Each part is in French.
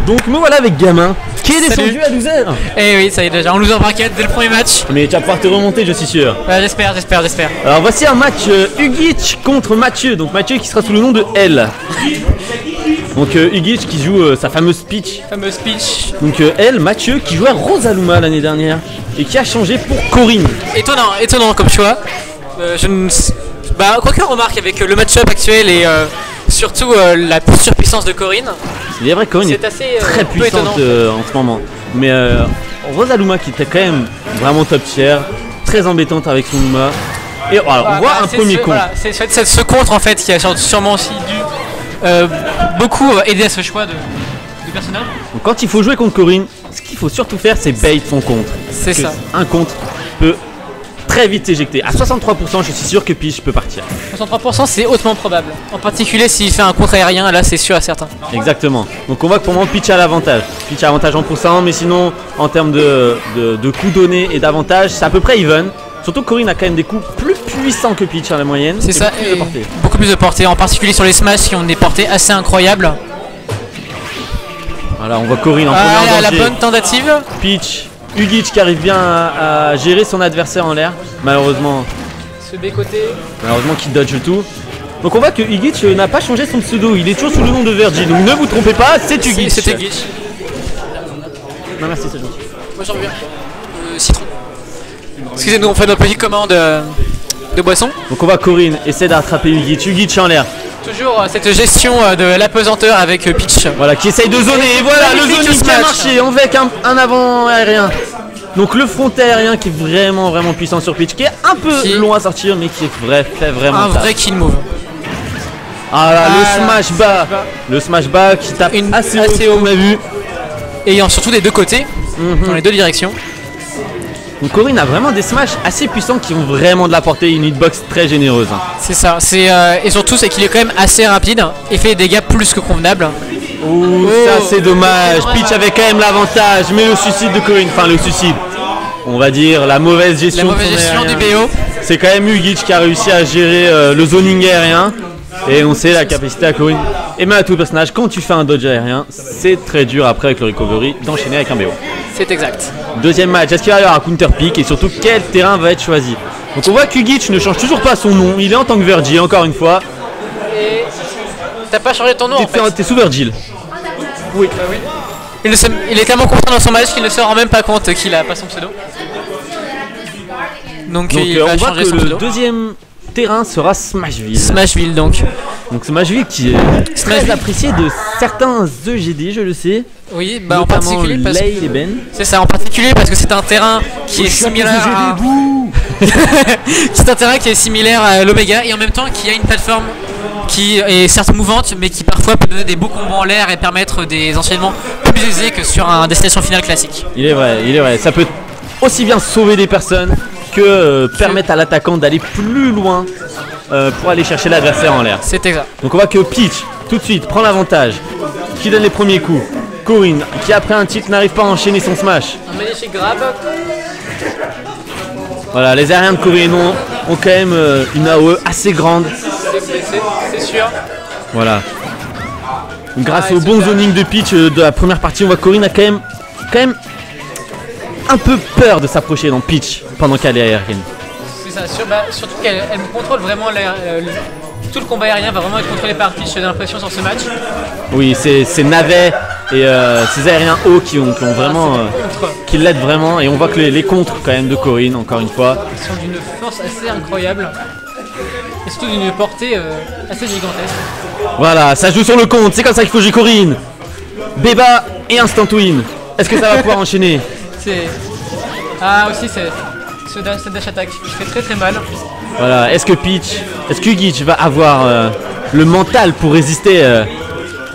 Donc me voilà avec Gamin qui est descendu à loser. Eh oui, ça y est déjà, on loser bracket dès le premier match. Mais tu vas pouvoir te remonter, je suis sûr. J'espère. Alors voici un match Hugic contre Mathieu. Donc Mathieu qui sera sous le nom de L. Donc Hugic qui joue sa fameuse Peach. Donc L, Mathieu qui jouait à Rosaluma l'année dernière et qui a changé pour Corinne. Étonnant comme choix. Quoique on remarque avec le match-up actuel et surtout la surpuissance de Corinne. Il est vrai que Corinne est assez, très puissante en ce moment. Mais Rosaluma qui était quand même vraiment top tier, très embêtante avec son Luma. Et alors, on voit un premier contre. Voilà, c'est ce contre en fait qui a sûrement aussi dû beaucoup aider à ce choix de personnage. Donc, quand il faut jouer contre Corinne, ce qu'il faut surtout faire c'est bait son contre. C'est ça. Un contre peut très vite s'éjecter. À 63%, je suis sûr que Peach peut partir. 63% c'est hautement probable. En particulier s'il fait un contre aérien, là c'est sûr à certain. Exactement. Donc on voit que pour le moment Peach a l'avantage. Peach a l'avantage en pourcent, mais sinon en termes de coups donnés et d'avantage, c'est à peu près even. Surtout que Corinne a quand même des coups plus puissants que Peach à la moyenne. C'est ça, beaucoup plus de portée, en particulier sur les smash qui ont des portées assez incroyables. Voilà, on voit Corinne en première la bonne tentative. Peach, Hugic qui arrive bien à gérer son adversaire en l'air. Malheureusement, ce B-côté. Malheureusement qu'il dodge tout. Donc on voit que Hugic n'a pas changé son pseudo, il est toujours sous le nom de Virgil. Donc ne vous trompez pas, c'est Hugic. C'est Hugic. Non merci, c'est gentil. Moi j'en reviens. Citron. Excusez-nous, on fait notre petite commande de boisson. Donc on voit Corinne essaie d'attraper Hugic. Hugic en l'air. Toujours cette gestion de l'apesanteur avec Peach. Voilà, qui essaye de zoner. Et voilà, le zoning qui a marché avec un avant aérien. Donc le front aérien qui est vraiment puissant sur Peach, qui est un peu long à sortir, mais qui fait vraiment un vrai kill move. Ah là, le smash bas qui tape assez haut, on a vu. Et surtout des deux côtés, dans les deux directions. Donc Corinne a vraiment des smash assez puissants qui ont vraiment de la portée, une hitbox très généreuse. C'est ça, et surtout c'est qu'il est quand même assez rapide et fait des dégâts plus que convenables. Ouh, ça c'est dommage. Peach avait quand même l'avantage, mais le suicide de Corinne, enfin le suicide, on va dire la mauvaise gestion, du BO. C'est quand même Hugic qui a réussi à gérer le zoning aérien. Et on sait la capacité à Corinne et même à tout personnage, quand tu fais un dodge aérien, c'est très dur après avec le recovery d'enchaîner avec un BO. C'est exact. Deuxième match, est-ce qu'il va y avoir un counter pick et surtout quel terrain va être choisi? Donc on voit qu'Hugic ne change toujours pas son nom, il est en tant que Virgil encore une fois. Et t'as pas changé ton nom en fait. T'es sous Virgil. Oui. Il est tellement content dans son match qu'il ne se rend même pas compte qu'il a pas son pseudo. Donc il va changer son pseudo. Le deuxième terrain sera Smashville. Smashville donc Smashville qui est très apprécié de certains EGD, je le sais. Oui, en particulier parce que c'est ça, en particulier parce que c'est un terrain qui est similaire à c'est un terrain qui est similaire à l'Omega et en même temps qui a une plateforme qui est certes mouvante mais qui parfois peut donner des beaux combos en l'air et permettre des enchaînements plus aisés que sur un destination finale classique. Il est vrai, ça peut aussi bien sauver des personnes que permettre à l'attaquant d'aller plus loin pour aller chercher l'adversaire en l'air. C'est exact. Donc on voit que Peach tout de suite prend l'avantage, qui donne les premiers coups. Corinne qui après un tilt n'arrive pas à enchaîner son smash. Un magnifique grab. Voilà, les aériens de Corinne ont quand même une AOE assez grande. C'est sûr. Voilà. Donc, grâce au bon zoning de Peach de la première partie, on voit que Corinne a quand même un peu peur de s'approcher dans Peach pendant qu'elle est aérienne. C'est ça, surtout qu'elle contrôle vraiment tout le combat aérien va vraiment être contrôlé par Peach, j'ai l'impression sur ce match. Oui, c'est Navet et ces aériens hauts qui vraiment qui l'aident vraiment, et on voit que les contres quand même de Corinne encore une fois sont d'une force assez incroyable et surtout d'une portée assez gigantesque. Voilà, ça joue sur le compte, c'est comme ça qu'il faut jouer Corinne. Beba et Instant Win. Est-ce que ça va pouvoir enchaîner? Aussi ce dash attack qui fait très mal. Voilà, est-ce que Hugic va avoir le mental pour résister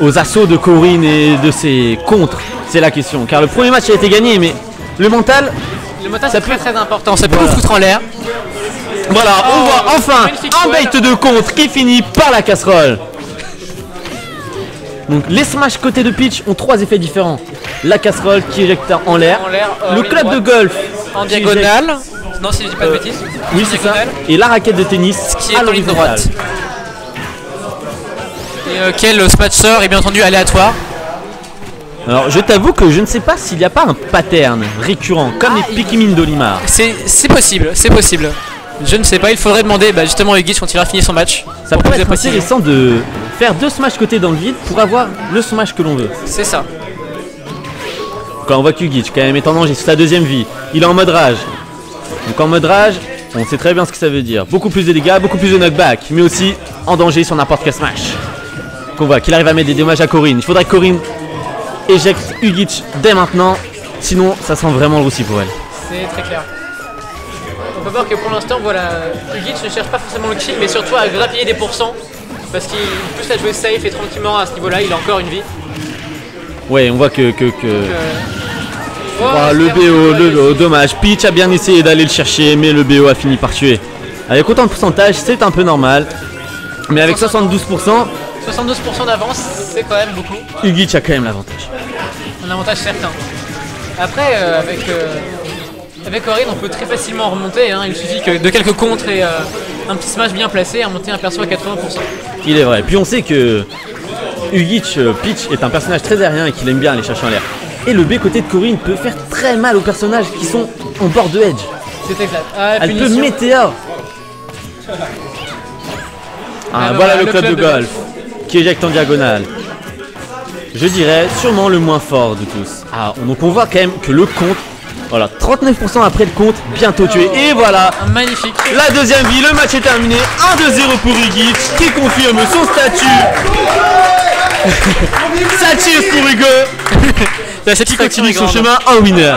aux assauts de Corinne et de ses contres? C'est la question, car le premier match a été gagné, mais le mental c'est très important, ça peut vous foutre en l'air. Voilà, on voit enfin un bait de contre qui finit par la casserole. Donc les smash côté de Peach ont trois effets différents. La casserole qui éjecte en l'air, le club de golf en diagonale, non si je dis pas de bêtises, oui c'est ça, et la raquette de tennis qui est en ligne droite. Et quel smasher est bien entendu aléatoire. Alors je t'avoue que je ne sais pas s'il n'y a pas un pattern récurrent comme les Pikmin d'Olimar. C'est possible, c'est possible. Je ne sais pas, il faudrait demander justement à Ugic quand il aura fini son match. Ça pourrait être intéressant de faire 2 smash côté dans le vide pour avoir le smash que l'on veut. C'est ça. Quand on voit qu'Ugic quand même est en danger sur sa deuxième vie, il est en mode rage. Donc en mode rage, on sait très bien ce que ça veut dire. Beaucoup plus de dégâts, beaucoup plus de knockback, mais aussi en danger sur n'importe quel smash. Donc on voit qu'il arrive à mettre des dommages à Corrin. Il faudrait que Corrin éjecte Ugic dès maintenant, sinon ça sent vraiment le roussi pour elle. C'est très clair. On peut voir que pour l'instant, voilà, Ugic ne cherche pas forcément le kill, mais surtout à grappiller des pourcents. Parce qu'il pousse à jouer safe et tranquillement à ce niveau-là, il a encore une vie. Ouais, on voit que le BO, dommage. Peach a bien essayé d'aller le chercher, mais le BO a fini par tuer. Avec autant de pourcentage, c'est un peu normal. Mais avec 72% d'avance, c'est quand même beaucoup. Ugic a quand même l'avantage. Un avantage certain. Après, avec Corrin, on peut très facilement remonter. Hein. Il suffit que de quelques contres et un petit smash bien placé, à monter un perso à 80%. Il est vrai. Puis on sait que Ugic, Peach est un personnage très aérien et qu'il aime bien aller chercher en l'air. Et le B côté de Corrin peut faire très mal aux personnages qui sont en bord de edge. C'est exact. Elle peut météore. Voilà le club de golf qui éjecte en diagonale. Je dirais sûrement le moins fort de tous. Donc on voit quand même que le compte, voilà, 39% après le compte, bientôt tué. Et voilà, magnifique. La deuxième vie, le match est terminé. 1-2-0 pour Ugic qui confirme son statut. Ça cheers pour Hugo. Qui continue son chemin en winner.